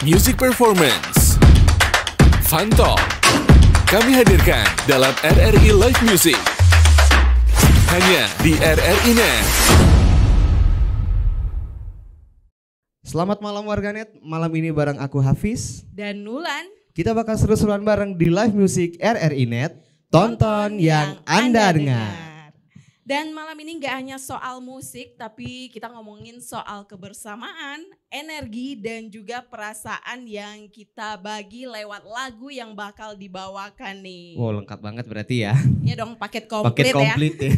Music Performance, Fun Talk, kami hadirkan dalam RRI Live Music. Hanya di RRI Net. Selamat malam warganet, malam ini bareng aku Hafiz dan Nulan. Kita bakal seru-seruan bareng di Live Music RRI Net. Tonton yang Anda dengar. Dan malam ini gak hanya soal musik, tapi kita ngomongin soal kebersamaan, energi, dan juga perasaan yang kita bagi lewat lagu yang bakal dibawakan nih. Wow, lengkap banget berarti ya. Ya dong, paket komplit ya.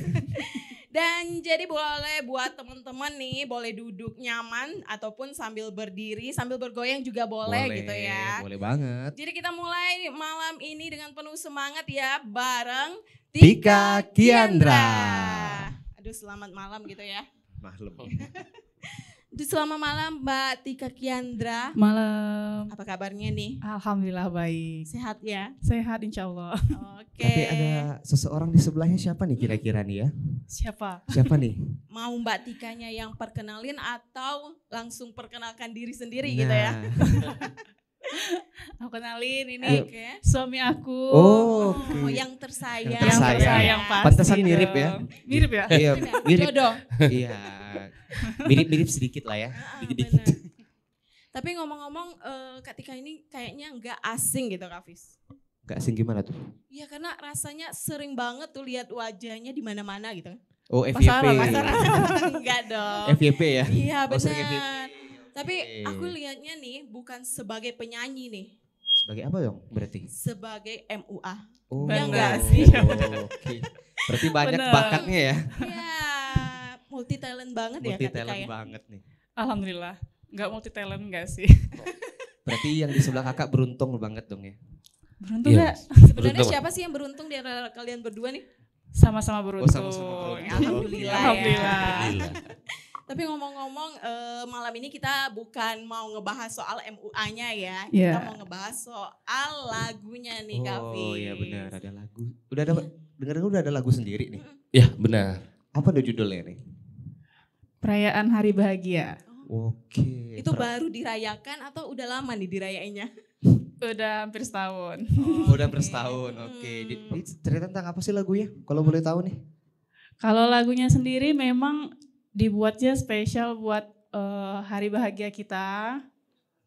Dan jadi boleh buat teman-teman nih, boleh duduk nyaman ataupun sambil berdiri, sambil bergoyang juga boleh gitu ya. Boleh banget. Jadi kita mulai malam ini dengan penuh semangat ya, bareng Tika Kiandra. Aduh, selamat malam gitu ya. Maklum. Selamat malam Mbak Tika Kiandra. Malam. Apa kabarnya nih? Alhamdulillah baik. Sehat ya? Sehat insya Allah. Oke. Tapi ada seseorang di sebelahnya, siapa nih kira-kira nih ya? Siapa nih? Mau Mbak Tikanya yang perkenalin atau langsung perkenalkan diri sendiri gitu ya? Aku kenalin ini suami aku. Okay. Yang tersayang. Yang tersayang pasti. Pantesan mirip ya? Mirip ya? Iya, mirip. Jodoh. Iya. Mirip-mirip sedikit lah ya. Dikit-dikit. Tapi ngomong-ngomong Kak Tika ini kayaknya nggak asing gitu Kak Fis. Gak asing gimana tuh? Iya karena rasanya sering banget tuh lihat wajahnya di mana-mana gitu. Oh, FYP. Pasaran. Enggak dong. FYP ya? Iya benar. FYP. Tapi aku lihatnya nih bukan sebagai penyanyi nih. Sebagai apa dong berarti? Sebagai MUA. Oh, ya enggak sih? Oke. Berarti banyak bakatnya ya? Iya, multi talent banget ya Kak Tika ya? Multi talent banget nih. Alhamdulillah, enggak multi talent enggak sih? Berarti yang di sebelah kakak beruntung banget dong ya? Beruntung enggak? Sebenarnya siapa sih yang beruntung di antara kalian berdua nih? Sama-sama beruntung. Sama-sama beruntung. Alhamdulillah. Alhamdulillah. Tapi ngomong-ngomong malam ini kita bukan mau ngebahas soal MUA-nya ya. Yeah. Kita mau ngebahas soal lagunya nih Kak Fis. Oh iya benar, ada lagu. Udah ada dengar udah ada lagu sendiri nih. Ya benar. Apa tuh judulnya nih? Perayaan Hari Bahagia. Oke. Itu baru dirayakan atau udah lama nih dirayainnya? Udah hampir setahun. Udah hampir setahun. Oke. Jadi cerita tentang apa sih lagunya? Kalau boleh tahu nih. Kalau lagunya sendiri memang dibuatnya spesial buat hari bahagia kita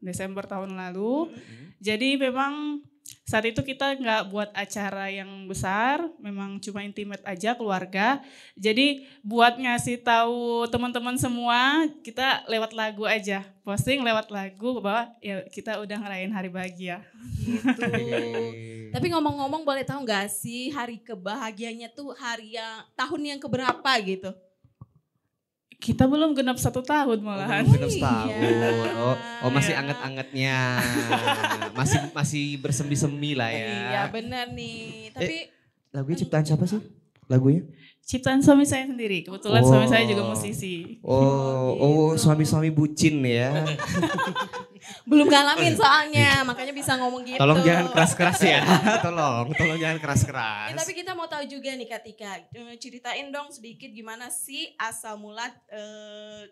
Desember tahun lalu. Jadi memang saat itu kita nggak buat acara yang besar, memang cuma intimate aja keluarga. Jadi buat ngasih tahu teman-teman semua, kita lewat lagu aja, posting lewat lagu bahwa ya kita udah ngerayain hari bahagia. Gitu. Tapi ngomong-ngomong boleh tahu nggak sih hari kebahagiaannya tuh hari yang tahun yang keberapa gitu? Kita belum genap 1 tahun malahan. Belum genap setahun. Iya. Oh masih anget-angetnya. masih bersemi-semi lah ya. Iya benar nih. Tapi lagunya ciptaan siapa sih? Lagunya? Ciptaan suami saya sendiri. Kebetulan suami saya juga musisi. Oh, suami-suami bucin ya. belum ngalamin soalnya, makanya bisa ngomong gitu. Tolong jangan keras-keras ya. tolong jangan keras-keras. Tapi kita mau tahu juga nih Kak Tika, ceritain dong sedikit gimana sih asal mula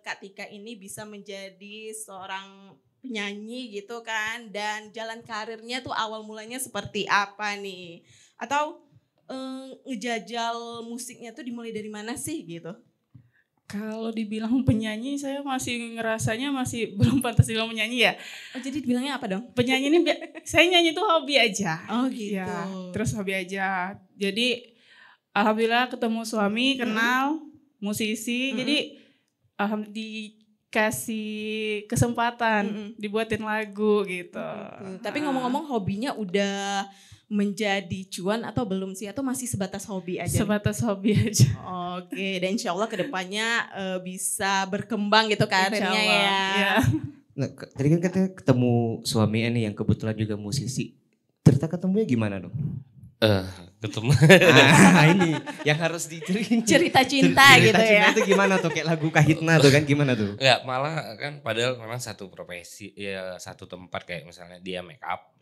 Kak Tika ini bisa menjadi seorang penyanyi gitu kan, dan jalan karirnya tuh awal mulanya seperti apa nih? Atau ngejajal musiknya tuh dimulai dari mana sih gitu? Kalau dibilang penyanyi, saya masih ngerasanya masih belum pantas dibilang penyanyi ya. Oh jadi dibilangnya apa dong? Penyanyi ini, saya nyanyi itu hobi aja. Oh gitu. Ya, terus hobi aja. Jadi alhamdulillah ketemu suami, kenal, musisi. Jadi dikasih kesempatan dibuatin lagu gitu. Tapi ngomong-ngomong hobinya udah menjadi cuan atau belum sih? Atau masih sebatas hobi aja? Sebatas hobi aja. Oke, dan insya Allah kedepannya bisa berkembang gitu karirnya ya. Ya. Nah, tadi kan katanya ketemu suami ini yang kebetulan juga musisi. Cerita ketemunya gimana dong? Ketemu. Ini yang harus diceritain. Cerita cinta gitu ya. Cerita cinta itu gimana tuh? Kayak lagu Kahitna tuh kan gimana tuh? Ya malah kan padahal memang satu profesi, ya satu tempat kayak misalnya dia make up.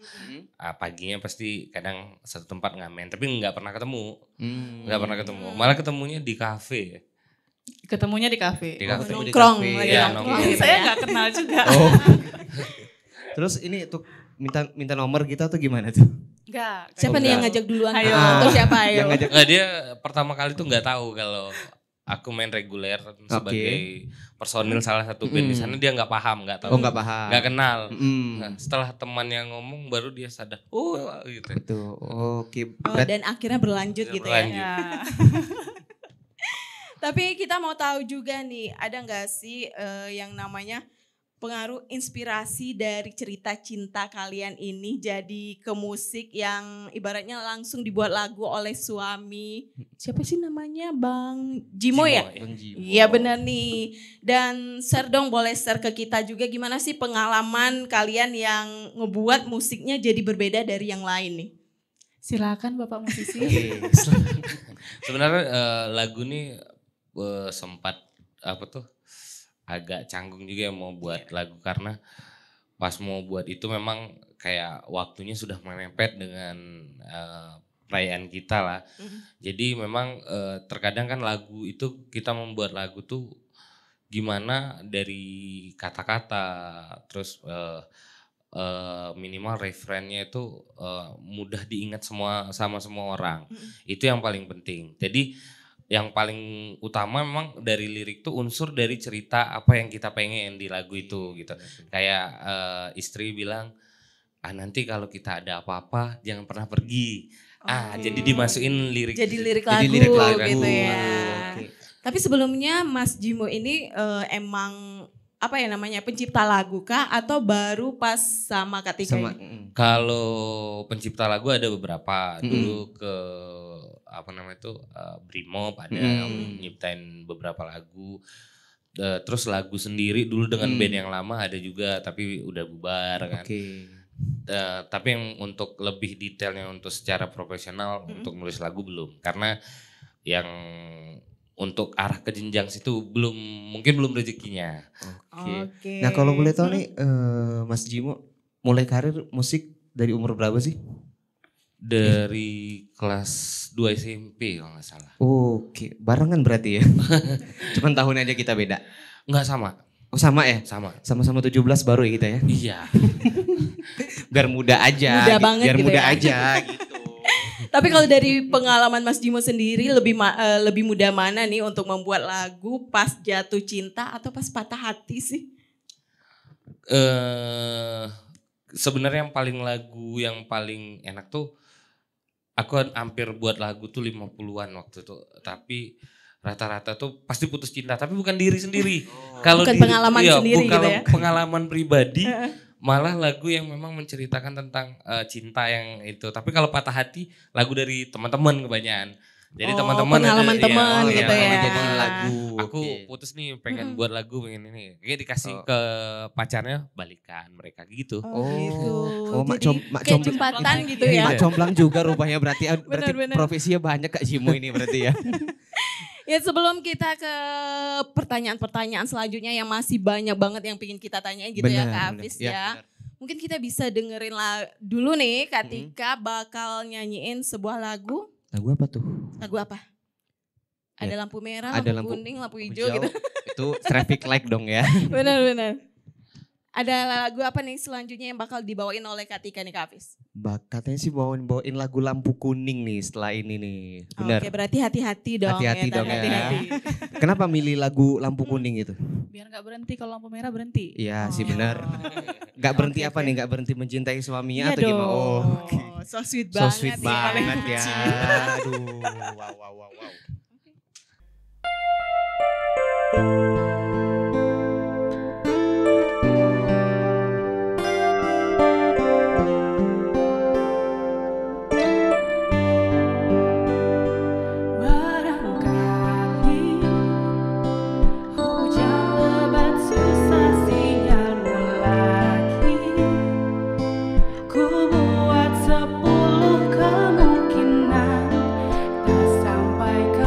Paginya pasti kadang satu tempat ngamen, tapi nggak pernah ketemu. Nggak pernah ketemu. Malah ketemunya di kafe. Ketemunya di kafe. Di kafe. Nongkrong lagi Ya, nongkrong. Saya nggak kenal juga. Terus ini tuh minta nomor gitu atau gimana tuh? Enggak. Siapa nih yang enggak. ngajak duluan? Ayo. Atau siapa ayo? Yang ngajak. Nggak, dia pertama kali tuh nggak tahu kalau aku main reguler sebagai personil salah satu band di sana. Dia nggak paham, nggak tahu. Oh, nggak paham. Nggak kenal. Mm. Nah, setelah teman yang ngomong baru dia sadar. Oh gitu. Itu oke. Oh, dan akhirnya berlanjut gitu ya. Berlanjut. Ya. Tapi kita mau tahu juga nih, ada nggak sih yang namanya pengaruh inspirasi dari cerita cinta kalian ini jadi ke musik yang ibaratnya langsung dibuat lagu oleh suami. Siapa sih namanya? Bang Jimo ya? Bang Jimo. Iya benar nih. Dan share dong, boleh share ke kita juga gimana sih pengalaman kalian yang ngebuat musiknya jadi berbeda dari yang lain nih. Silakan Bapak musisi. Oke. Sebenarnya lagu ini sempat apa tuh agak canggung juga mau buat lagu karena pas mau buat itu memang kayak waktunya sudah merempet dengan perayaan kita lah. Jadi memang terkadang kan lagu itu kita membuat lagu tuh gimana dari kata-kata terus minimal referennya itu mudah diingat sama semua orang. Itu yang paling penting. Jadi yang paling utama memang dari lirik tuh unsur dari cerita apa yang kita pengen di lagu itu gitu. Kayak istri bilang, nanti kalau kita ada apa-apa jangan pernah pergi. Jadi dimasukin lirik. Jadi lirik Jadi lagu, lirik lagu. gitu ya. Oke. Tapi sebelumnya Mas Jimo ini emang apa ya namanya pencipta lagu kah atau baru pas sama Kak Tika Sama ini? Kalau pencipta lagu ada beberapa. Dulu ke apa namanya itu Brimob ada nyiptain beberapa lagu. Terus lagu sendiri dulu dengan band yang lama ada juga tapi udah bubar kan. Oke. Tapi yang untuk lebih detailnya untuk secara profesional untuk nulis lagu belum. Karena yang untuk arah ke jenjang situ mungkin belum rezekinya. Oke. Nah kalau boleh tahu nih Mas Jimo mulai karir musik dari umur berapa sih? Dari kelas 2 SMP kalau nggak salah. Oke, barengan berarti ya. Cuman tahun aja kita beda. Nggak sama. Oh sama ya? Sama. Sama-sama 17 baru ya kita ya. Iya. Biar muda aja. Muda banget biar gitu muda ya. aja gitu. Tapi kalau dari pengalaman Mas Jimo sendiri lebih mudah mana nih untuk membuat lagu pas jatuh cinta atau pas patah hati sih? Sebenarnya lagu yang paling enak tuh aku hampir buat lagu tuh 50-an waktu itu. Tapi rata-rata tuh pasti putus cinta tapi bukan diri sendiri. Kalau Bukan pengalaman sendiri bukan gitu ya. Pengalaman pribadi. Malah lagu yang memang menceritakan tentang cinta yang itu. Tapi kalau patah hati lagu dari teman-teman kebanyakan. Jadi teman-teman pengalaman teman gitu ya. Jadi lagu. Aku putus nih pengen buat lagu pengen ini. Kayak dikasih ke pacarnya balikan mereka gitu. Gitu. Oh, mak Jadi mak kayak comblang. jembatan gitu Mak ya. comblang juga rupanya berarti Benar. profesinya banyak Kak Jimo ini berarti ya. Ya sebelum kita ke pertanyaan-pertanyaan selanjutnya yang masih banyak banget yang pengen kita tanyain gitu ya Kak Hafiz ya. Mungkin kita bisa dengerin dulu nih Kak Tika bakal nyanyiin sebuah lagu. Lagu apa tuh? Lagu apa? Ada lampu merah, ada lampu kuning, lampu hijau gitu. Itu traffic light dong ya. Benar. Ada lagu apa nih selanjutnya yang bakal dibawain oleh Kak Tika nih Kak Hafiz? Katanya sih bawain lagu lampu kuning nih setelah ini nih. Benar. Oke, berarti hati-hati dong. Hati-hati ya, dong ya. hati-hati. Kenapa milih lagu lampu kuning itu? Biar nggak berhenti kalau lampu merah berhenti. Iya sih benar. Gak berhenti apa nih? Gak berhenti mencintai suaminya Iya atau gimana? dong. Oh, oke. So sweet So banget. sweet sih, paling banget ya. benci. Aduh, wow. Barangkali hujan lebat susah sinyalmu lagi. Ku buat 10 kemungkinan tak sampai ke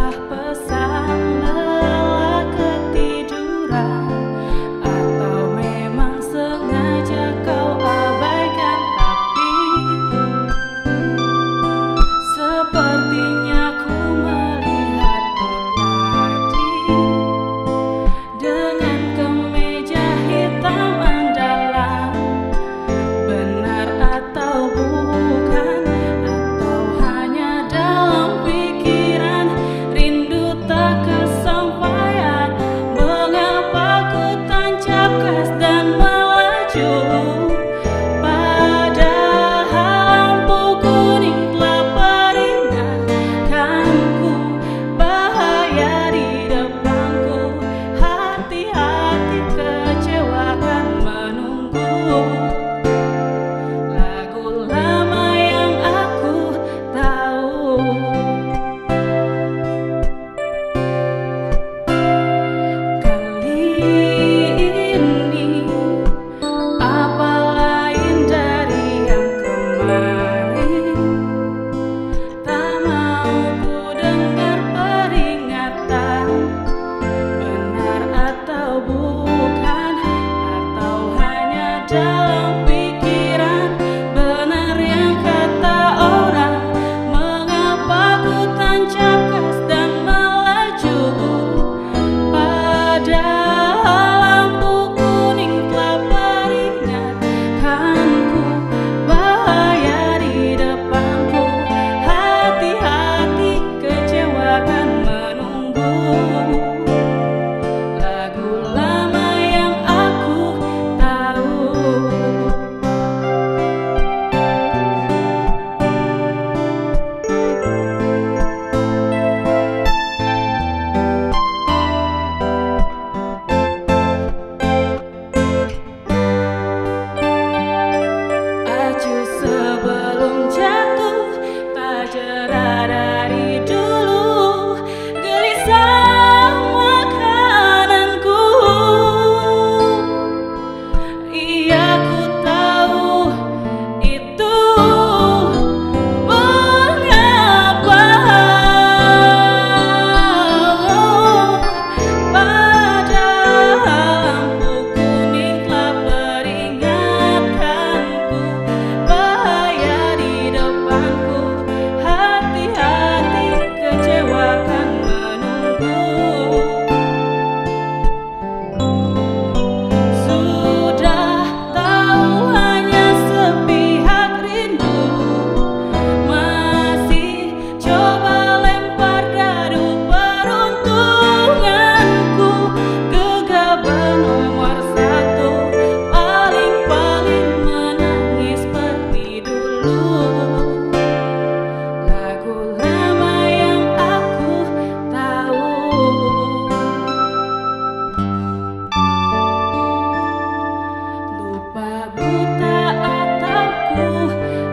Apa buta atau ku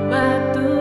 batu?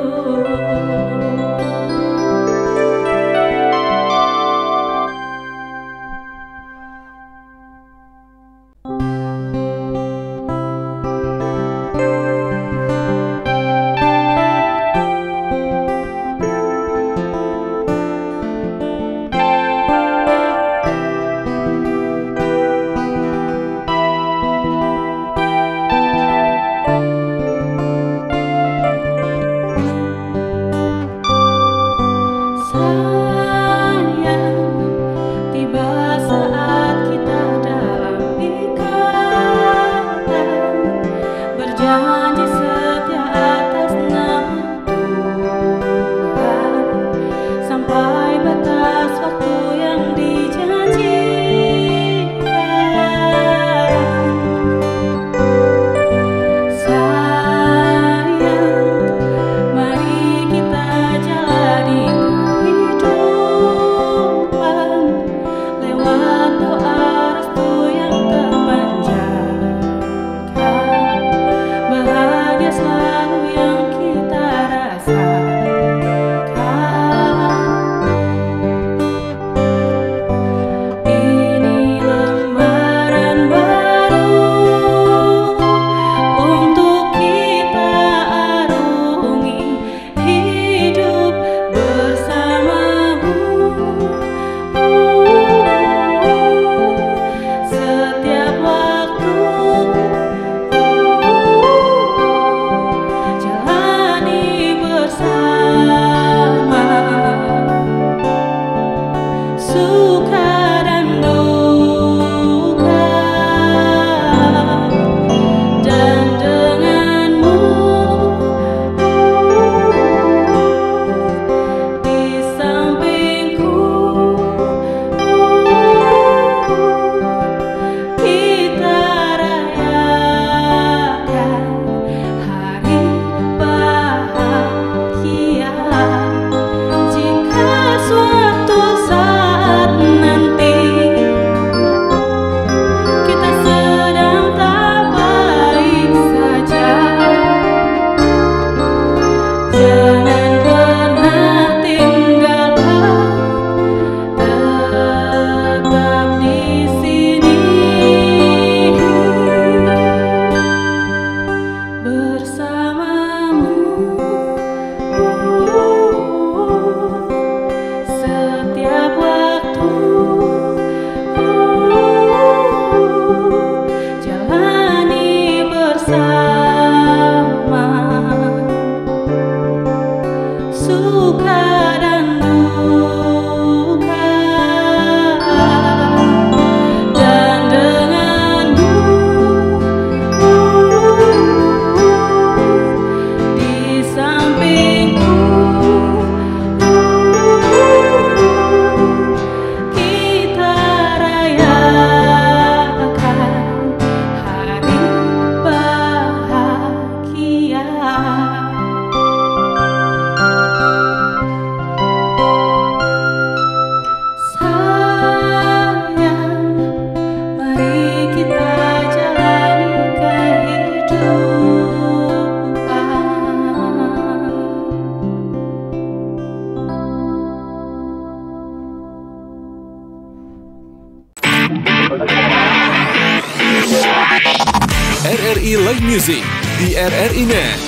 RRI Live Music di RRI Net.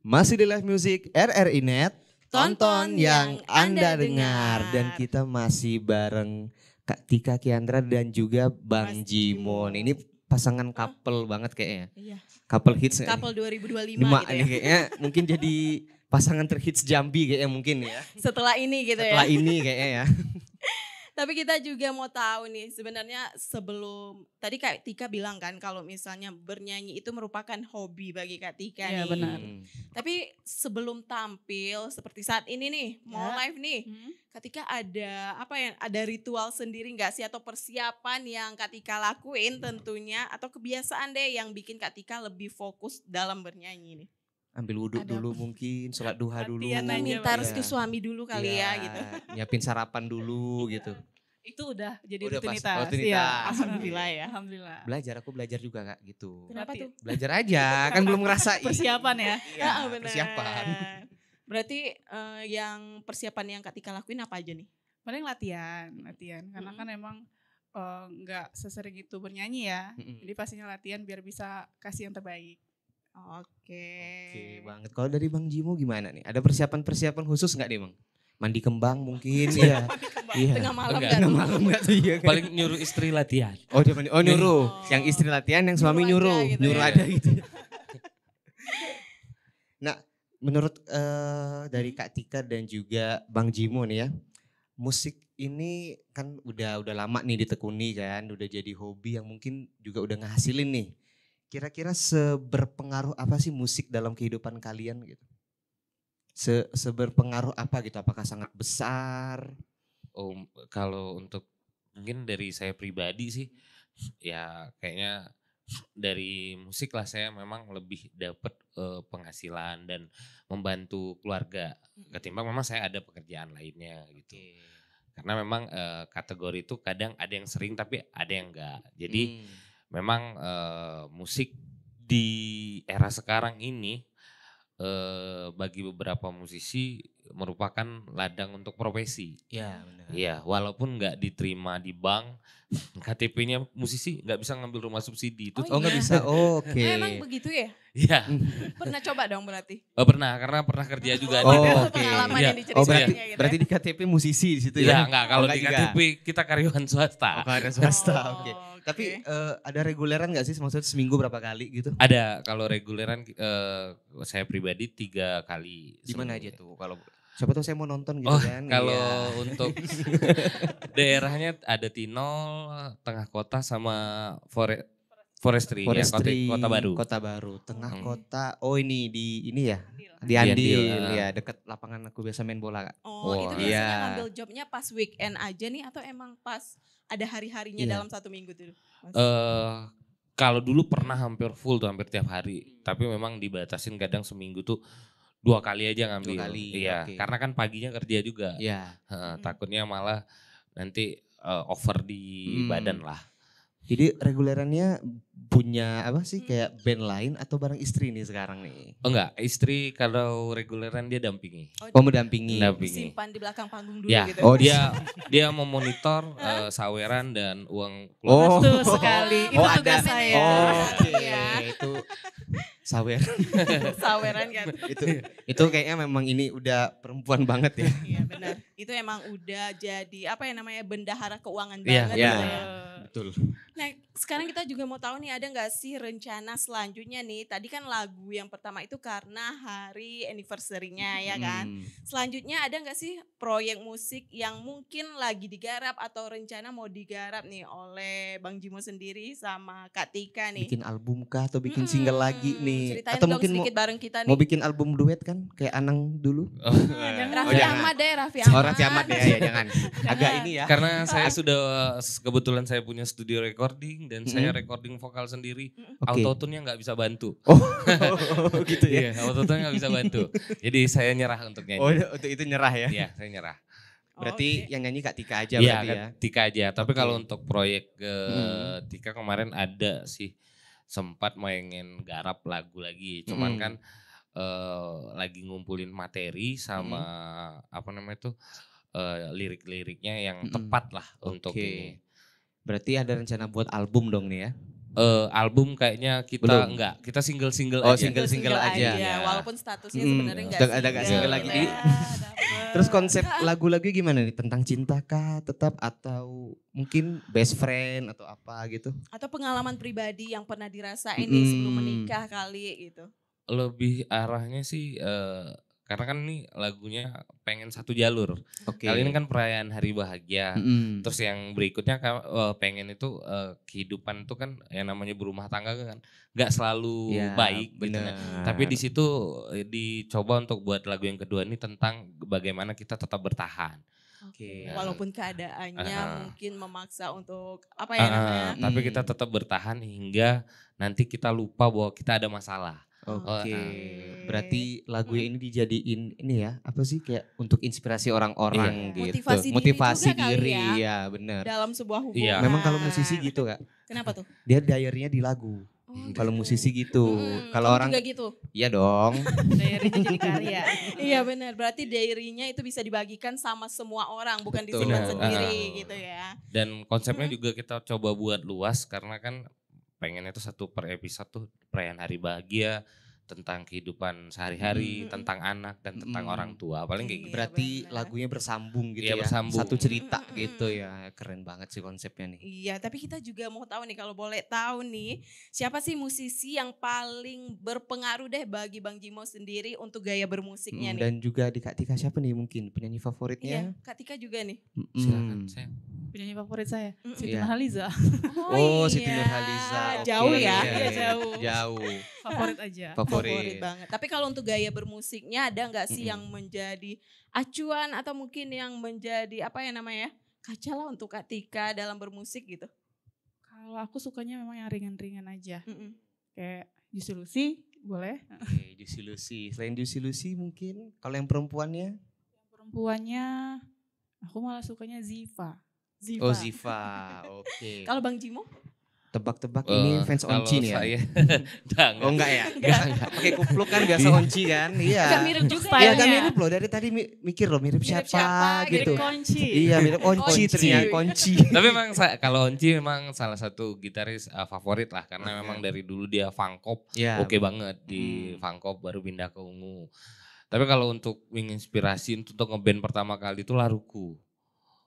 Masih di Live Music RRI Net. Tonton yang Anda dengar. Dan kita masih bareng Kak Tika Kiandra dan juga Bang Jimon. Ini pasangan couple banget kayaknya. Iya. Couple hits. Couple 2025 ini gitu ya. kayaknya mungkin jadi pasangan terhits Jambi kayaknya mungkin ya. Setelah ini gitu Setelah ya. ini kayaknya ya. Tapi kita juga mau tahu nih sebenarnya sebelum tadi Kak Tika bilang kan kalau misalnya bernyanyi itu merupakan hobi bagi Kak Tika Iya, nih. benar. Tapi sebelum tampil seperti saat ini nih mau Ya. live nih, Kak Tika ada apa ya? Ada ritual sendiri nggak sih atau persiapan yang Kak Tika lakuin tentunya atau kebiasaan deh yang bikin Kak Tika lebih fokus dalam bernyanyi nih? Ambil wudhu dulu mungkin, sholat duha dulu. Latihan aja, Minta Pak. restu suami dulu kali ya gitu. Nyiapin sarapan dulu gitu. Itu udah jadi Udah pas rutinitas. rutinitas. Iya. Alhamdulillah ya. Alhamdulillah. Aku belajar juga Kak gitu. Kenapa tuh? Belajar aja, kan belum ngerasain. Persiapan ya. Iya, Benar. persiapan. Berarti yang persiapan yang Kak Tika lakuin apa aja nih? Paling latihan. Karena kan emang nggak sesering itu bernyanyi ya. Jadi pastinya latihan biar bisa kasih yang terbaik. Oke. Oke banget. Kalau dari Bang Jimo gimana nih? Ada persiapan khusus nggak nih Bang? Mandi kembang mungkin, iya. Iya. Tengah malam Enggak. kan? Tengah malam nggak tuh iya kan? Paling nyuruh istri latihan. Oh dia mandi, nyuruh. Oh. Yang istri latihan, yang suami Nyuruh nyuruh. aja gitu Nyuruh ya. ada gitu. Nah menurut dari Kak Tika dan juga Bang Jimo nih ya. Musik ini kan udah lama nih ditekuni kan. Udah jadi hobi yang mungkin juga udah ngehasilin nih. Kira-kira seberpengaruh apa sih musik dalam kehidupan kalian gitu? Seberpengaruh apa gitu? Apakah sangat besar? Oh, kalau untuk mungkin dari saya pribadi sih, ya kayaknya dari musik lah saya memang lebih dapat penghasilan dan membantu keluarga ketimbang memang saya ada pekerjaan lainnya gitu. Karena memang kategori itu kadang ada yang sering tapi ada yang enggak. Jadi memang musik di era sekarang ini bagi beberapa musisi merupakan ladang untuk profesi. Iya benar. Iya, walaupun nggak diterima di bank, KTP-nya musisi nggak bisa ngambil rumah subsidi itu. Oh, Oh nggak iya. bisa, oh, oke. Emang begitu ya? Iya, Pernah coba dong berarti? karena pernah kerja juga Oh, di oke. Pengalaman Iya. yang diceritain Oh berarti gitu. berarti di KTP musisi di situ Iya, ya? enggak kalau Enggak di juga. KTP kita karyawan swasta. Oh karena swasta, Oh, oke. oke. Tapi ada reguleran nggak sih? Maksudnya seminggu berapa kali gitu? Ada kalau reguleran saya pribadi 3 kali. Di mana aja seminggu. tuh? Kalau siapa tahu saya mau nonton gitu Oh, kan? kalau Iya. untuk daerahnya ada Tinol, Tengah Kota sama Forestry, ya, Forestry, Kota Baru. Kota Baru, tengah Hmm. kota. Oh ini di ini ya? Di Di Andil, Andil, ya dekat lapangan aku biasa main bola Kak. Oh, Oh, itu biasanya iya. ngambil jobnya pas weekend aja nih atau emang pas ada hari-harinya Iya. dalam 1 minggu tuh? Mas? Kalau dulu pernah hampir full tuh, hampir tiap hari. Tapi memang dibatasin kadang seminggu tuh 2 kali aja ngambil. 2 kali, Iya, oke. karena kan paginya kerja juga. Iya. Takutnya malah nanti over di badan lah. Jadi regulerannya punya apa sih kayak band lain atau bareng istri nih sekarang nih? Oh enggak, istri kalau reguleran dia dampingi. Oh mendampingi. Dampingi. Simpan di belakang panggung dulu Ya, gitu. Oh, dia memonitor saweran dan uang Oh. Betul sekali. Itu Oh, tugas ada. saya. Oh, oke. Iya. Itu sawer. Saweran kan. itu kayaknya memang ini udah perempuan banget ya. Iya benar. Itu emang udah jadi apa ya namanya bendahara keuangan Iya, banget. iya. gitu ya. Betul. Nah sekarang kita juga mau tahu nih ada nggak sih rencana selanjutnya nih. Tadi kan lagu yang pertama itu karena hari anniversary-nya ya kan. Selanjutnya ada nggak sih proyek musik yang mungkin lagi digarap atau rencana mau digarap nih oleh Bang Jimo sendiri sama Kak Tika nih. Bikin album kah atau bikin single lagi nih? Ceritain Atau dong mungkin sedikit bareng kita nih. mau bikin album duet kan kayak Anang dulu? Raffi jangan. Ahmad deh, Raffi Oh Ahmad. Raffi Ahmad ya jangan. Agak ini ya. Karena saya sudah kebetulan saya punya studio recording dan saya recording vokal sendiri. Oke. Autotune-nya nggak bisa bantu. Oh gitu ya. Iya, autotune nggak bisa bantu. Jadi saya nyerah untuk Oh nyanyi. untuk itu nyerah ya. Iya, saya nyerah. Berarti yang nyanyi Kak Tika aja Iya, berarti ya. Tika aja. Tapi Oke. kalau untuk proyek Tika kemarin ada sih sempat pengen garap lagu lagi. Cuman kan lagi ngumpulin materi sama apa namanya itu lirik-liriknya yang tepat lah untuk Oke. ini. Berarti ada rencana buat album dong nih ya. Album kayaknya kita Belum. enggak, kita single-single Oh, aja. single aja. Iya. Walaupun statusnya Hmm, sebenarnya enggak udah nggak single lagi. Ya, dapet. Terus konsep lagu-lagu gimana nih? Tentang cinta kah tetap atau mungkin best friend atau apa gitu? Atau pengalaman pribadi yang pernah dirasain nih sebelum menikah kali gitu. Lebih arahnya sih karena kan ini lagunya pengen satu jalur. Oke. Kali ini kan perayaan hari bahagia. Mm-mm. Terus yang berikutnya pengen itu kehidupan itu kan yang namanya berumah tangga kan nggak selalu Ya, baik gitu bener. kan. Tapi di situ dicoba untuk buat lagu yang kedua ini tentang bagaimana kita tetap bertahan. Oke. Walaupun keadaannya mungkin memaksa untuk apa ya Ah, namanya? tapi kita tetap bertahan hingga nanti kita lupa bahwa kita ada masalah. Oke, Oke. berarti lagu ini dijadiin ini ya, apa sih kayak untuk inspirasi orang-orang gitu. Motivasi diri juga kali ya bener. dalam sebuah hubungan. Iya. Memang kalau musisi gitu Kak, Kenapa tuh? dia diary-nya di lagu. Kalau musisi gitu, kalau kamu orang juga gitu. iya dong. Diary-nya jadi karya. Iya benar. Berarti diary-nya itu bisa dibagikan sama semua orang, bukan Betul. disimpan Benar. sendiri gitu ya. Dan konsepnya juga kita coba buat luas karena kan pengennya tuh satu per episode tuh perayaan hari bahagia, tentang kehidupan sehari-hari, tentang anak dan tentang orang tua. Paling kayak gitu. Berarti benar. lagunya bersambung gitu Iya, ya. bersambung. Satu cerita gitu ya. Keren banget sih konsepnya nih. Iya, tapi kita juga mau tahu nih, kalau boleh tahu nih, siapa sih musisi yang paling berpengaruh deh bagi Bang Jimo sendiri untuk gaya bermusiknya nih? Dan juga di Kak Tika siapa nih mungkin penyanyi Iya, favoritnya? Kak Tika juga nih. Silakan saya. Penyanyi favorit saya, Siti Iya. Nurhaliza. Oh, Siti iya. Nurhaliza. Oke, Jauh ya? Iya, jauh. Jauh. Favorit aja. Favorit banget. Tapi kalau untuk gaya bermusiknya ada nggak sih yang menjadi acuan atau mungkin yang menjadi apa ya namanya ya? Kaca lah untuk Kak Tika dalam bermusik gitu. Kalau aku sukanya memang yang ringan-ringan aja. Mm-mm. Kayak Juicy Lucy, boleh. Oke, Juicy Lucy. Selain Juicy Lucy mungkin kalau yang perempuannya? Perempuannya, aku malah sukanya Ziva. Ziva. Oh, Ziva. Oke. Kalau Bang Jimo? Tebak-tebak ini fans Kalau Onci nih ya? saya, Oh enggak ya? Enggak. Pakai kupluk kan biasa Onci kan? Iya. Agak mirip juga Iya stylenya. kan mirip loh, dari tadi mikir loh mirip Mirip siapa, siapa, gitu. Mirip Konci. Iya mirip Onci Onci. ternyata Onci. tapi memang kalau Onci memang salah satu gitaris favorit lah karena memang dari dulu dia fangkop Iya. oke banget di fangkop baru pindah ke ungu. Tapi kalau untuk menginspirasi untuk ngeband pertama kali itu Laruku.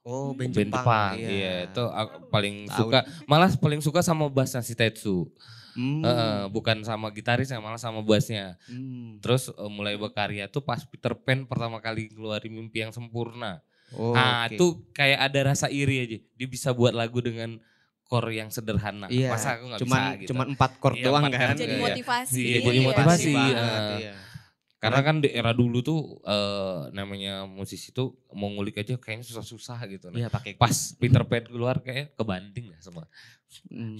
Oh band Band Jepang, Jepang. iya itu aku paling Tahu. suka, malah paling suka sama bassnya si Tetsu. Hmm. Bukan sama gitarisnya, malah sama bassnya. Hmm. Terus mulai berkarya tuh pas Peter Pan pertama kali keluarin Mimpi yang Sempurna. Oh, Nah oke. itu kayak ada rasa iri aja. Dia bisa buat lagu dengan chord yang sederhana. Iya. Masa aku gak cuman, bisa gitu. Cuman 4 chord Iya, doang 4 kan. chord. Jadi Iya. motivasi. Iya, jadi motivasi. banget, iya. Karena kan di era dulu tuh namanya musisi tuh mau ngulik aja kayaknya susah-susah gitu. Nah, Iya pakai pas Peter Pan keluar kayak kebanting lah semua. Hmm.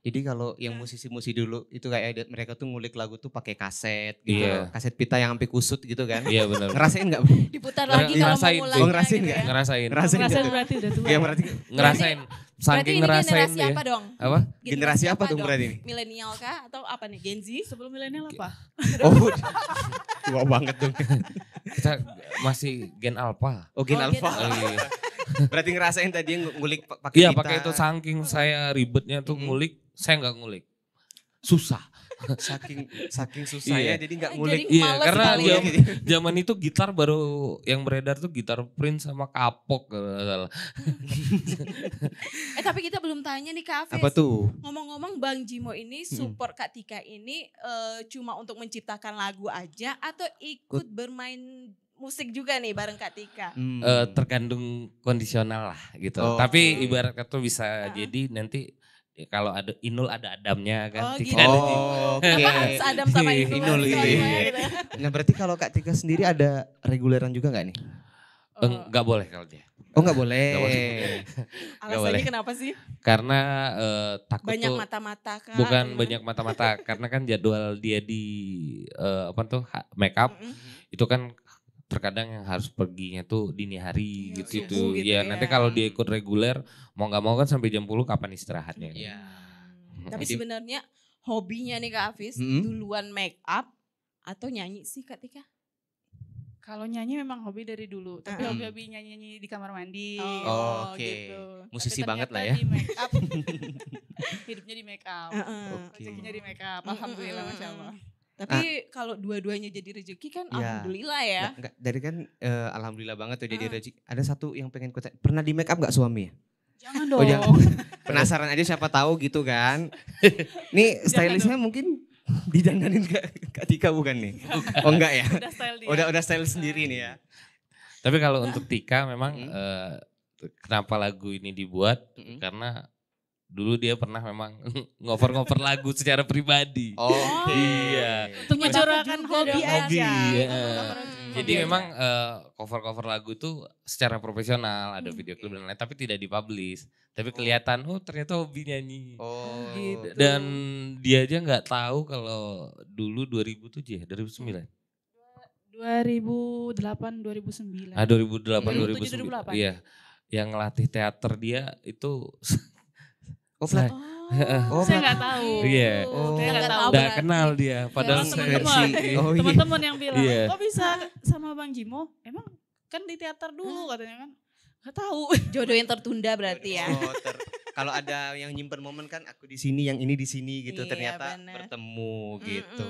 Jadi kalau yang musisi-musisi dulu itu kayak mereka tuh ngulik lagu tuh pakai kaset gitu. Iya. Kaset pita yang sampai kusut gitu kan. Iya benar. Ngerasain enggak? Diputar lagi kalau mau Ngerasain mulai. tuh. Oh, ngerasain nggak? Ngerasain. Ngerasain Ngerasain gitu. berarti udah tua. Iya berarti Ngerasain. Berarti Saking ini ngerasain generasi dia. apa dong? Apa? Generasi apa tuh berarti ini? Milenial kah atau apa nih? Gen Z? Sebelum milenial apa? Oh, tua banget dong. Kita masih gen alpha. Oh, Gen Oh, Gen Alpha. Oh, iya. Berarti ngerasain tadi yang ngulik pakai Iya pita. pakai itu saking saya ribetnya tuh ngulik, saya nggak ngulik. Susah. saking susah Iya. ya jadi nggak Jadi ngulik. Iya, males karena kali ya. zaman itu gitar baru yang beredar tuh gitar Prince sama kapok kalau nggak salah. Tapi kita belum tanya nih Kak Hafiz. Apa tuh? Ngomong-ngomong Bang Jimo ini support Kak Tika ini cuma untuk menciptakan lagu aja atau ikut bermain musik juga nih bareng Kak Tika? Tergantung kondisional lah gitu. Oh, Tapi ibarat kata bisa jadi nanti kalau ada Inul ada Adamnya kan. Oh, Tika gitu. ada Oh, oke. Apa Adam sama Inul? Inul gitu, gitu ya. gitu. Nah berarti kalau Kak Tika sendiri ada reguleran juga nggak nih? Nggak boleh kalau dia. Oh nggak boleh. Nggak boleh. Alasannya boleh. kenapa sih? Karena takut Banyak tuh mata-mata kah? bukan Atau banyak mata-mata karena kan jadwal dia di apa tuh make up Mm-mm. itu kan terkadang yang harus perginya tuh dini hari Iya, gitu subuh gitu ya. ya. Nanti kalau dia ikut reguler mau nggak mau kan sampai jam 10 kapan istirahatnya. Iya. Tapi Jadi- sebenarnya hobinya nih Kak Hafiz duluan make up atau nyanyi sih Kak Tika? Kalau nyanyi memang hobi dari dulu, tapi Mm-mm. hobi nyanyi di kamar mandi. Oh, oke. Gitu. Musisi Tapi banget lah ternyata ya. Di make up, hidupnya di make up. Heeh. Oke. Rezekinya di make up. Alhamdulillah, masya Allah. Tapi kalau dua-duanya jadi rezeki kan Iya. alhamdulillah ya. Enggak, dari kan alhamdulillah banget tuh jadi Heeh. rezeki. Ada satu yang pengen ku tanya. Pernah di make up nggak suami? Jangan Oh, dong. jangan. Penasaran aja siapa tahu gitu kan. Nih stylistnya mungkin didandanin Kak Tika bukan nih? Oh enggak ya? Udah style dia. Udah style sendiri nih ya. Tapi kalau untuk Tika memang kenapa lagu ini dibuat Mm-mm. karena dulu dia pernah memang ngover-ngover lagu secara pribadi. Oh, Iya. Untuk mencurahkan juga hobi dong. Hobi, aja. ya. Jadi Hobi memang cover-cover lagu itu secara profesional, ada video klip dan lain, tapi tidak dipublish. Tapi kelihatan, oh ternyata hobi nyanyi. Oh. Gitu. Dan Dia aja nggak tahu kalau dulu 2007 ya, 2009. 2008 2009. 2008 2007, 2009. Iya. Yang ngelatih teater dia itu Flat. Saya nggak tahu. Iya. Saya nggak tahu. Udah kenal dia padahal teman-teman. Teman-teman yang bilang, Iya. kok bisa sama Bang Jimo? Emang kan di teater dulu katanya kan. Gak tahu. Jodoh yang tertunda berarti ya. Kalau ada yang nyimpen momen kan aku di sini, yang ini di sini gitu, Iya, ternyata bener. bertemu gitu.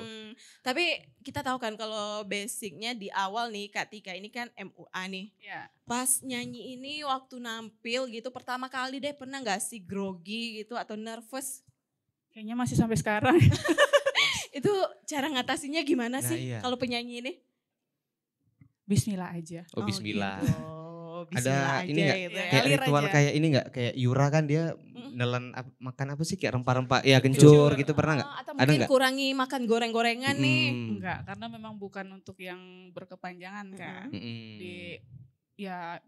Tapi kita tahu kan kalau basicnya di awal nih Kak Tika ini kan MUA nih. Ya. Pas nyanyi ini waktu nampil gitu pertama kali deh pernah gak sih grogi gitu atau nervous? Kayaknya masih sampai sekarang. Itu cara ngatasinnya gimana Nah, sih iya. kalau penyanyi ini? Bismillah aja. Oh, bismillah. Gitu. Bismillah Ada ini aja nggak gitu ya. kayak Ngalir ritual aja. kayak ini nggak, kayak Yura kan dia nelen makan apa sih kayak rempah-rempah, ya kencur gitu, pernah nggak? Atau Ada mungkin nggak? kurangi makan goreng-gorengan nih. Enggak, karena memang bukan untuk yang berkepanjangan kan. Di ya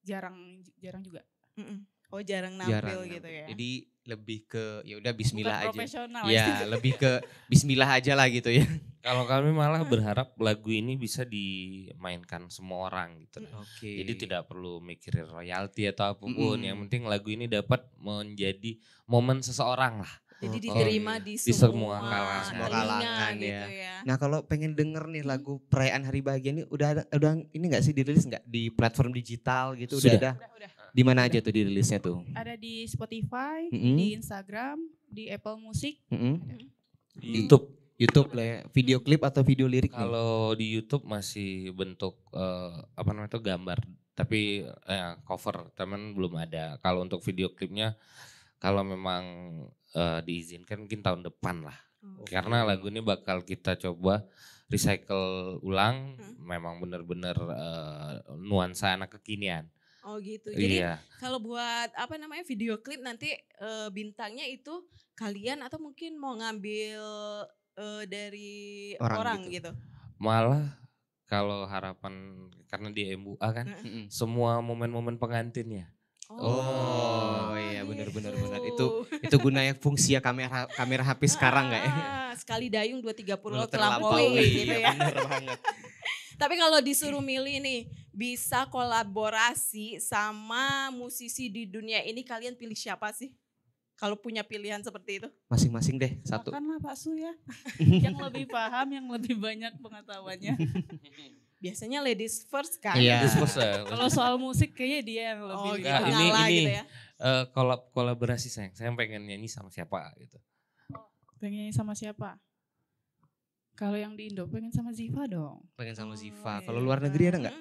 jarang juga. Oh jarang Jarang. nampil gitu ya. Jadi lebih ke ya udah bismillah Bukan aja. profesional. Ya, lebih ke bismillah aja lah gitu ya. Kalau kami malah berharap lagu ini bisa dimainkan semua orang gitu. Oke. Jadi tidak perlu mikirin royalti atau apapun. Mm-mm. Yang penting lagu ini dapat menjadi momen seseorang lah. Jadi Oh, diterima oke. di Di semua kalangan. Semua telinga kalangan gitu ya. ya. Nah, kalau pengen denger nih lagu perayaan hari bahagia ini udah ini nggak sih dirilis nggak di platform digital gitu? Udah Sudah. ada. Di mana aja tuh dirilisnya tuh? Ada di Spotify, Mm-mm. di Instagram, di Apple Music. Di YouTube. YouTube lah ya. Video klip atau video lirik nih? Kalau di YouTube masih bentuk apa namanya itu gambar, tapi cover teman belum ada. Kalau untuk video klipnya, kalau memang diizinkan mungkin tahun depan lah. Karena lagu ini bakal kita coba recycle ulang, memang benar-benar nuansa anak kekinian. Oh gitu. Jadi Iya. kalau buat apa namanya video klip nanti bintangnya itu kalian atau mungkin mau ngambil dari Orang orang gitu. gitu. Malah kalau harapan karena di MUA kan semua momen-momen pengantinnya. Oh iya benar. gitu. Itu gunanya fungsi ya kamera HP sekarang nggak ya? Sekali dayung 230 Belum terlampaui gitu ya. Bener banget. Tapi kalau disuruh milih nih, bisa kolaborasi sama musisi di dunia ini kalian pilih siapa sih? Kalau punya pilihan seperti itu. Masing-masing deh satu. Makanlah Pak Su ya. Yang lebih paham, yang lebih banyak pengetahuannya. Biasanya ladies first kan? Iya. Terus Kalau soal musik kayaknya dia yang Oh lebih. gitu, Nah, ini- ngalah ini. gitu ya. kolaborasi saya pengen nyanyi sama siapa gitu. Pengen sama siapa? Kalau yang di Indo pengen sama Ziva dong. Pengen sama iya. Ziva. Kalau luar negeri ada nggak?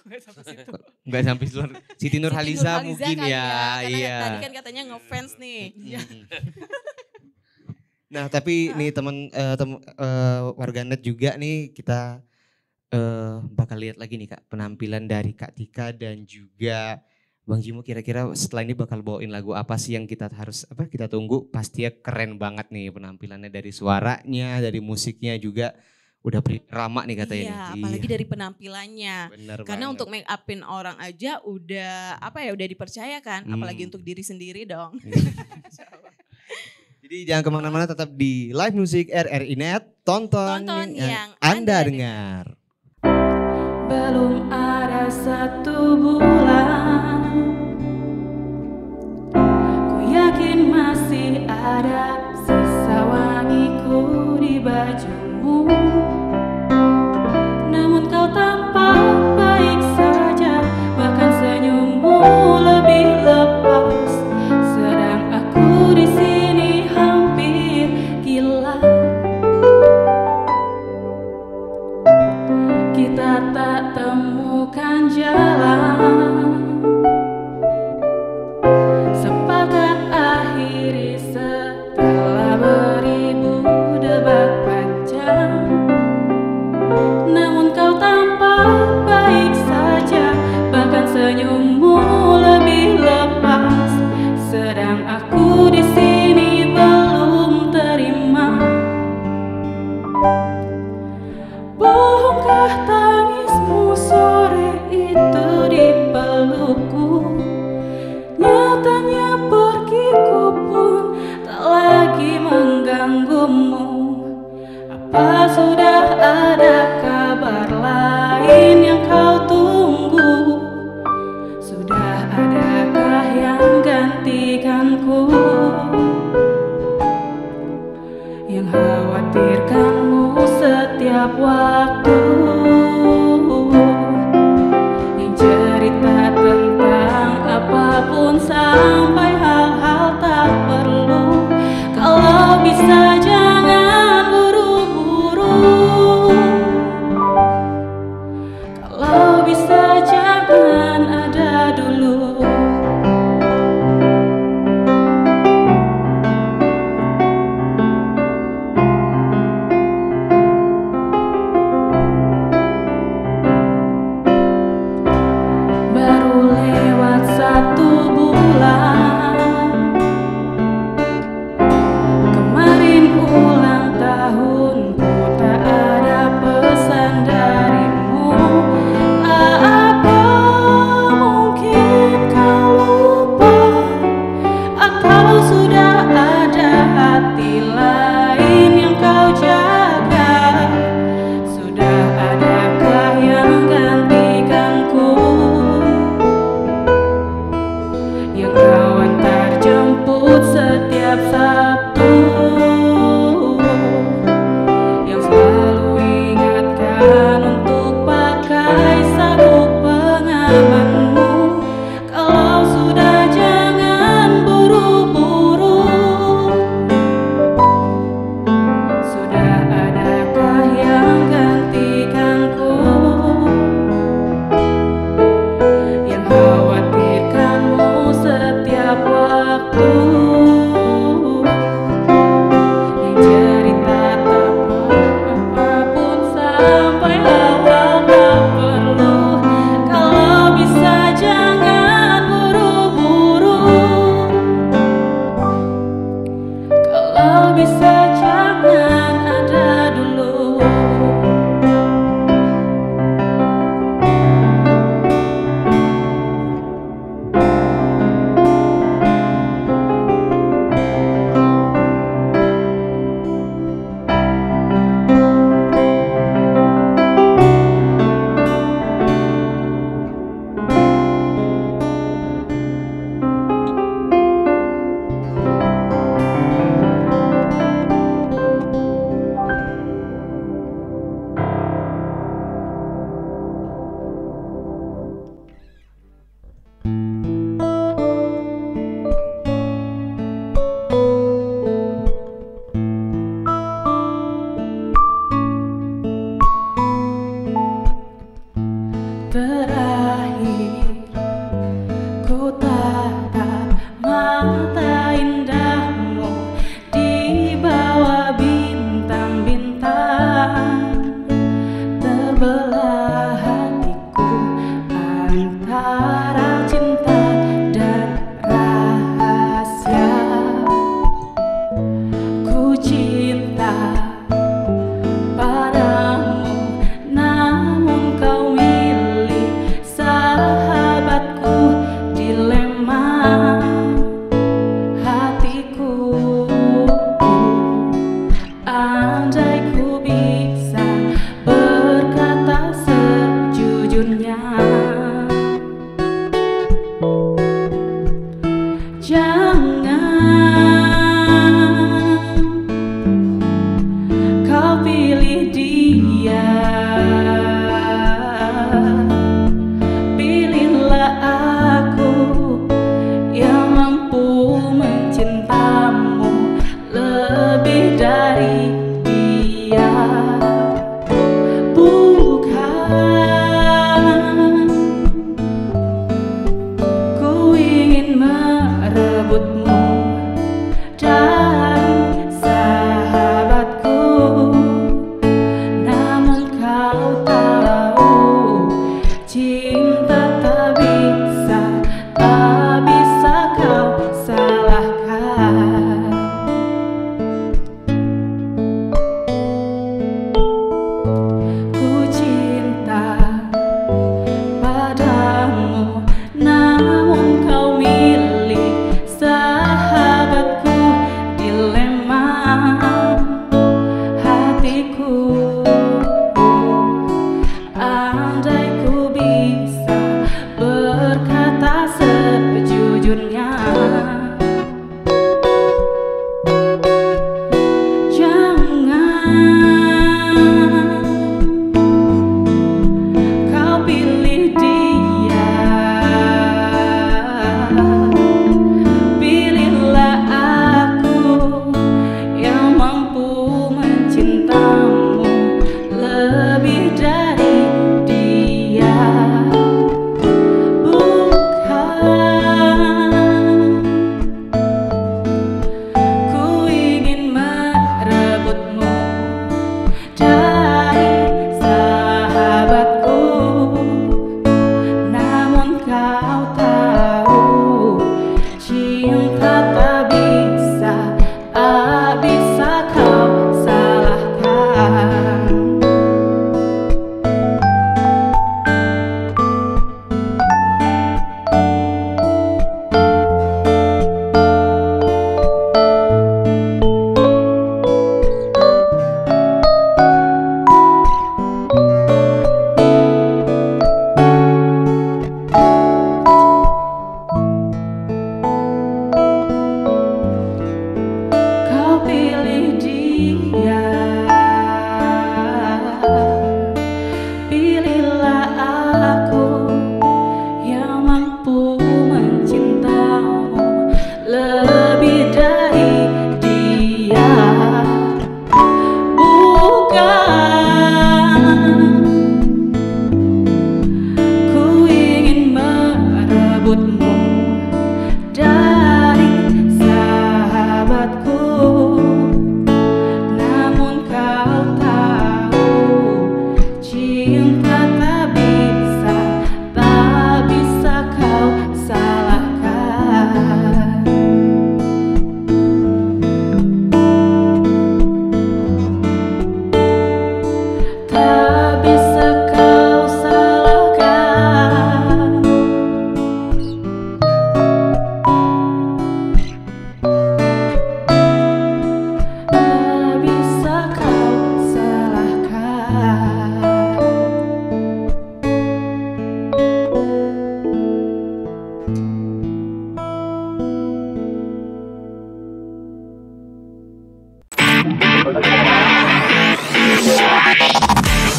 Enggak sampai situ. Nggak sampai luar. Siti Nurhaliza mungkin kali ya. Karena Iya. tadi kan katanya ngefans nih. Nah tapi nih teman warganet juga nih kita bakal lihat lagi nih Kak penampilan dari Kak Tika dan juga Bang Jimo, kira-kira setelah ini bakal bawain lagu apa sih yang kita kita tunggu? Pastinya keren banget nih penampilannya, dari suaranya, dari musiknya juga udah ramak nih katanya. Iya, nih. apalagi dari penampilannya. Bener Karena banget. untuk make upin orang aja udah udah dipercayakan, apalagi untuk diri sendiri dong. Jadi jangan kemana-mana, tetap di Live Music RRI Net, tonton yang Anda dengar. Belum ada 1 bulan, ku yakin masih ada sisa wangiku di bajumu. Namun kau tampak baik saja, bahkan senyummu lebih lepas. Sedang aku di sini hampir gila. Kita tak temukan jalan, sepakat akhiri setelah beribu debat panjang. Apa sudah ada kabar lain yang kau tunggu? Sudah adakah yang gantikanku? Yang khawatirkanmu setiap waktu, yang cerita tentang apapun sampai hal-hal tak perlu. Kalau bisa jangan buru-buru, kalau bisa jangan ada dulu. Baru lewat 1 bulan, kemarin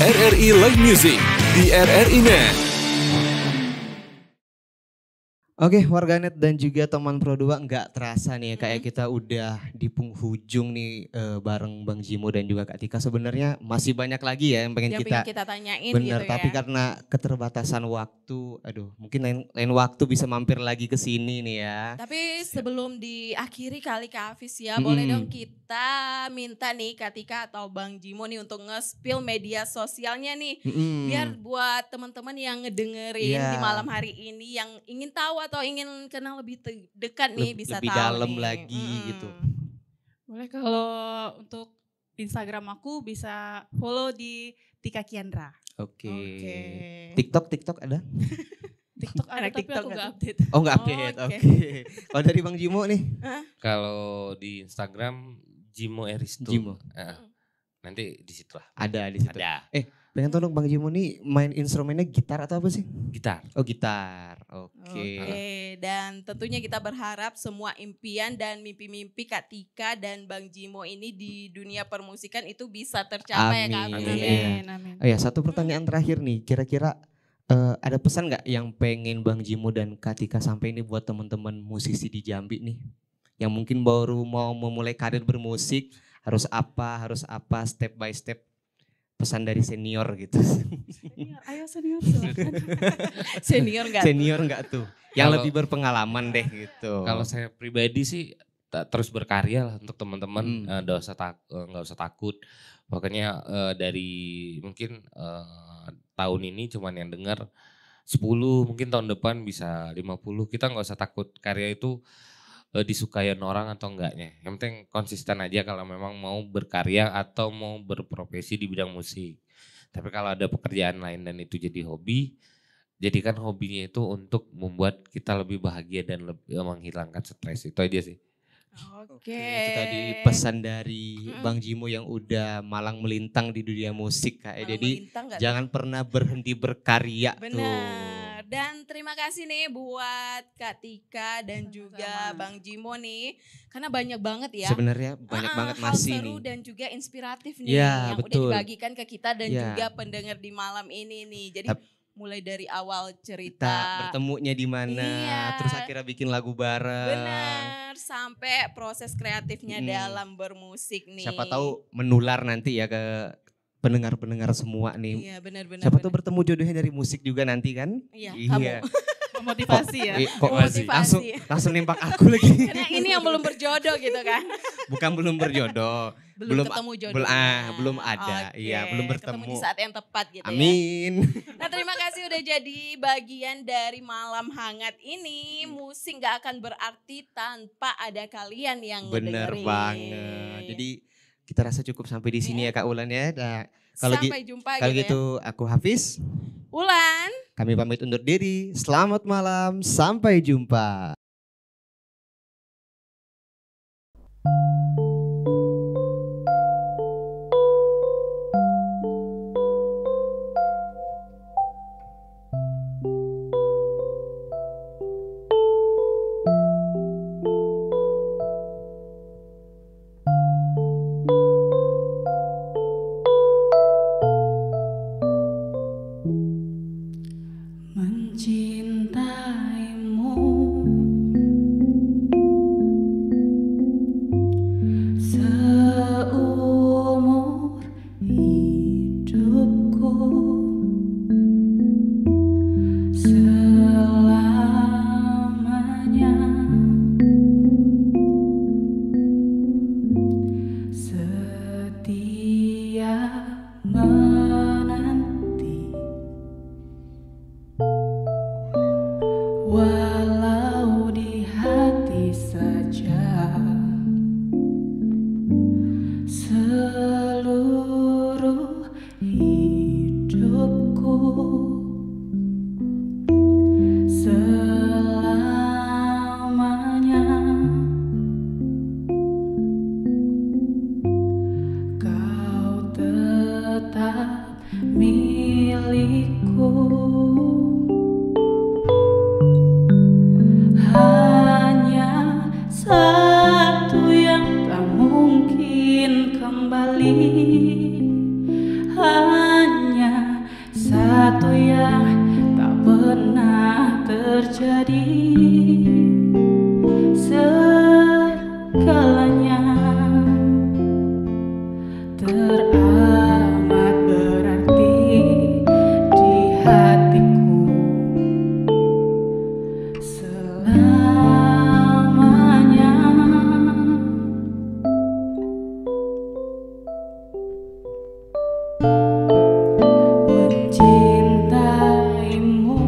RRI Live Music di RRI Net. Oke, warganet dan juga teman Pro 2, nggak terasa nih ya, kayak kita udah di penghujung nih bareng Bang Jimo dan juga Kak Tika. Sebenarnya masih banyak lagi ya yang pengen kita tanyain bener, gitu tapi ya. karena keterbatasan waktu, mungkin lain waktu bisa mampir lagi ke sini nih ya. Tapi sebelum diakhiri kali Kak Hafiz ya, boleh dong kita minta nih Kak Tika atau Bang Jimo nih untuk nge-spill media sosialnya nih. Biar buat teman-teman yang ngedengerin di malam hari ini yang ingin tahu atau ingin kenal lebih dekat nih bisa lebih tahu dalam nih. lagi gitu. Boleh kalau untuk Instagram aku bisa follow di Tika Kiandra. Oke. Oke. TikTok ada? TikTok ada Anak tapi TikTok aku nggak gak update. Oh nggak update, Oke. oke. Kalau dari Bang Jimo nih? Kalau di Instagram Jimo Eristo. Jimo. Nanti di situ lah. Ada di situ. Ada. Pengen tahu dong Bang Jimo nih main instrumennya gitar atau apa sih? Gitar. Oh gitar, oke. Oke, dan tentunya kita berharap semua impian dan mimpi-mimpi Kak Tika dan Bang Jimo ini di dunia permusikan itu bisa tercapai ya Kak Hafiz. Amin. Amin. Oh ya, satu pertanyaan terakhir nih, kira-kira ada pesan nggak yang pengen Bang Jimo dan Kak Tika sampai ini buat teman-teman musisi di Jambi nih, yang mungkin baru mau memulai karir bermusik, harus apa, step by step, pesan dari senior gitu. Senior, ayo senior silakan. Senior enggak? Senior nggak tuh, yang Kalau- lebih berpengalaman deh gitu. Kalau saya pribadi sih terus berkarya lah untuk teman-teman. Nggak usah takut. Pokoknya dari mungkin tahun ini cuman yang dengar 10, mungkin tahun depan bisa 50. Kita nggak usah takut karya itu disukai orang atau enggaknya. Yang penting konsisten aja kalau memang mau berkarya atau mau berprofesi di bidang musik. Tapi kalau ada pekerjaan lain dan itu jadi hobi, jadikan hobinya itu untuk membuat kita lebih bahagia dan lebih menghilangkan stres. Itu aja sih. Oke. Itu tadi pesan dari Bang Jimo yang udah malang melintang di dunia musik Kak. Malang Jadi melintang nggak jangan pernah berhenti berkarya tuh. Benar. Dan terima kasih nih buat Kak Tika dan juga Bang Jimo nih. Karena banyak banget ya. Sebenarnya banyak banget hal masih seru nih. dan juga inspiratif nih Ya, yang betul. udah dibagikan ke kita dan Ya. juga pendengar di malam ini nih. Jadi mulai dari awal Kita cerita. bertemunya di mana, Iya. terus akhirnya bikin lagu bareng. Benar, sampai proses kreatifnya dalam bermusik nih. Siapa tahu menular nanti ya ke pendengar-pendengar semua nih. Iya, benar-benar. Siapa tahu bertemu jodohnya dari musik juga nanti kan? Iya, kamu. Memotivasi ya. Kok Motivasi. langsung nembak aku lagi. Karena ini yang belum berjodoh gitu kan. Bukan belum berjodoh. Belum ketemu jodohnya. belum ada. Oke, Iya, belum ketemu bertemu. di saat yang tepat gitu ya. Amin. Nah terima kasih udah jadi bagian dari malam hangat ini. Musik gak akan berarti tanpa ada kalian yang Bener ngedengerin. banget. Jadi kita rasa cukup sampai di sini ya Kak Ulan ya. Nah, sampai jumpa kalau gitu gitu aku Hafiz. Ulan. Kami pamit undur diri. Selamat malam. Sampai jumpa. Mencintaimu seumur hidupku, selamanya setia menanti. Walau di hati saja seluruh hidupku, selamanya kau tetap milikku. Hanya satu yang tak mungkin kembali. kembali. Hanya satu yang tak pernah terjadi. Segalanya teramat berarti di hatiku selamanya. Mencintaimu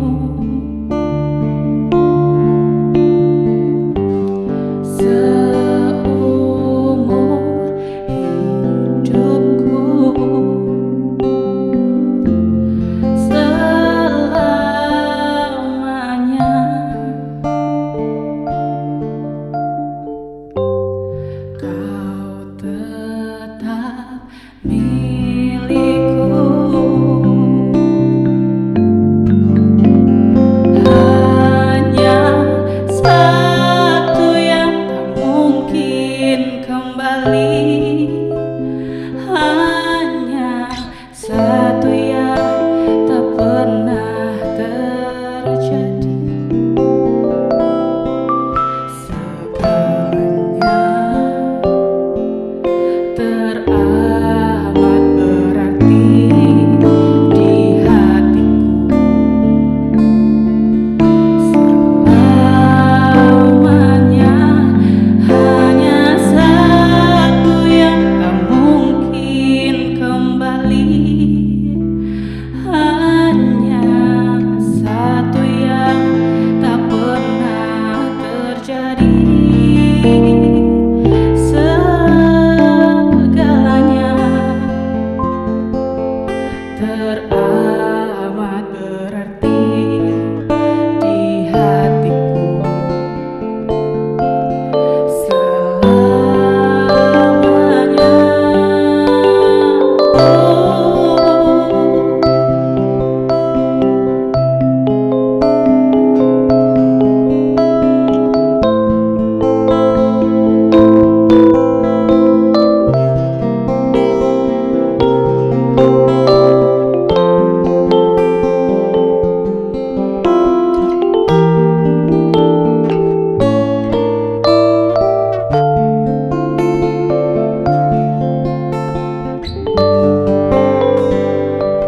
seumur hidupku, selamanya. Kau tetap milikku. Hanya satu yang tak mungkin kembali. Hanya satu yang tak pernah terjadi. Segalanya teramat berarti di hatiku selamanya. Hanya satu yang tak mungkin kembali. Hanya satu yang tak pernah terjadi. Segalanya teramat berarti di hatiku selamanya.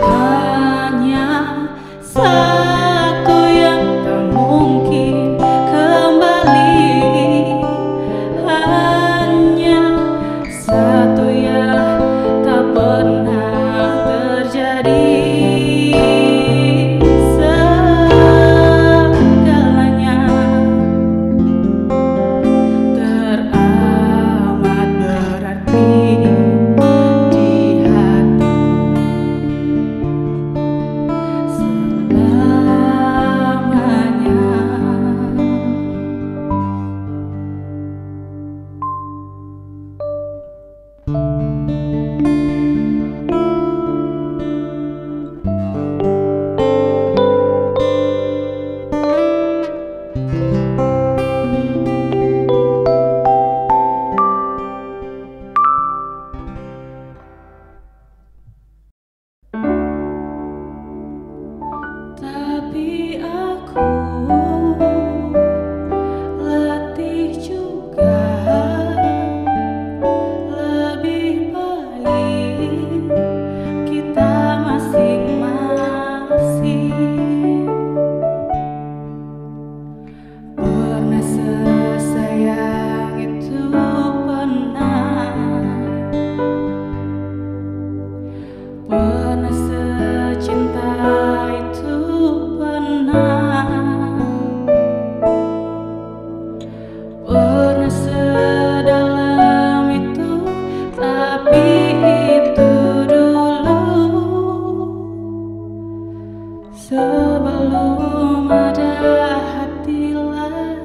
Hanya satu yang tak mungkin kembali. Hanya satu yang tak pernah terjadi. Segalanya teramat berarti di hatiku selamanya. Tapi aku letih juga. Lebih baik kita masing-masing. Pernah sesayang itu pernah. Pernah secinta itu pernah. Pernah sedalam itu, tapi itu dulu sebelum ada hati lain.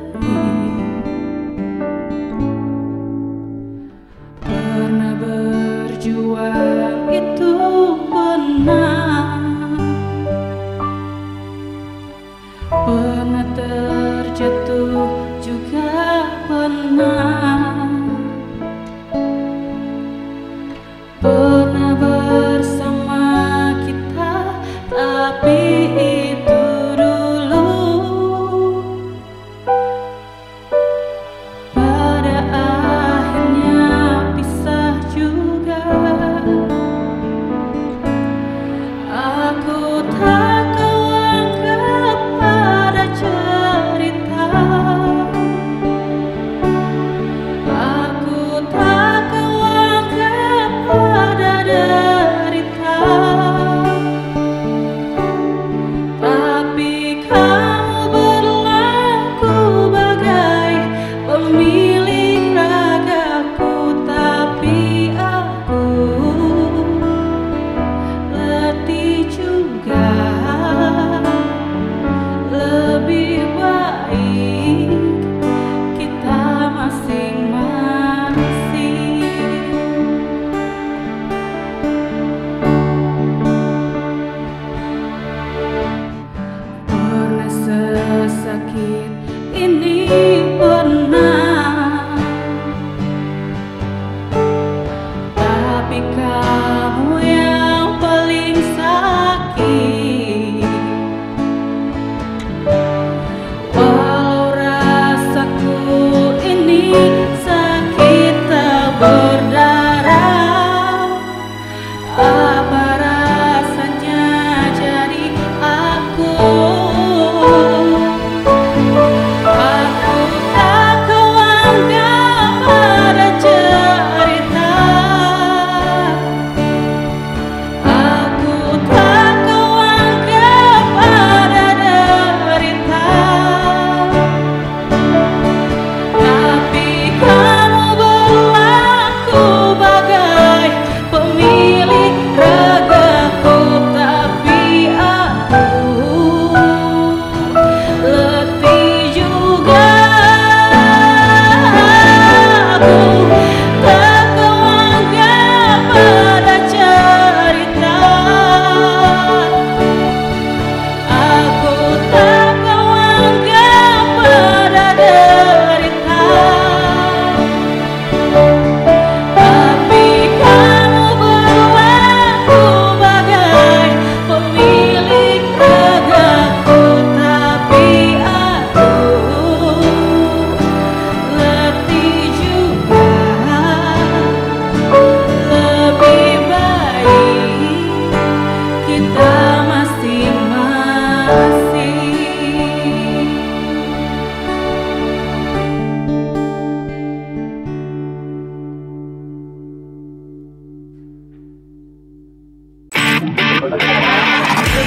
Pernah berjuang itu pernah. Pernah terjatuh juga pernah.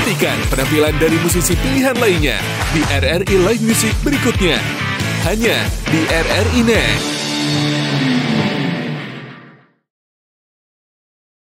Nantikan penampilan dari musisi pilihan lainnya di RRI Live Music berikutnya. Hanya di RRI Net.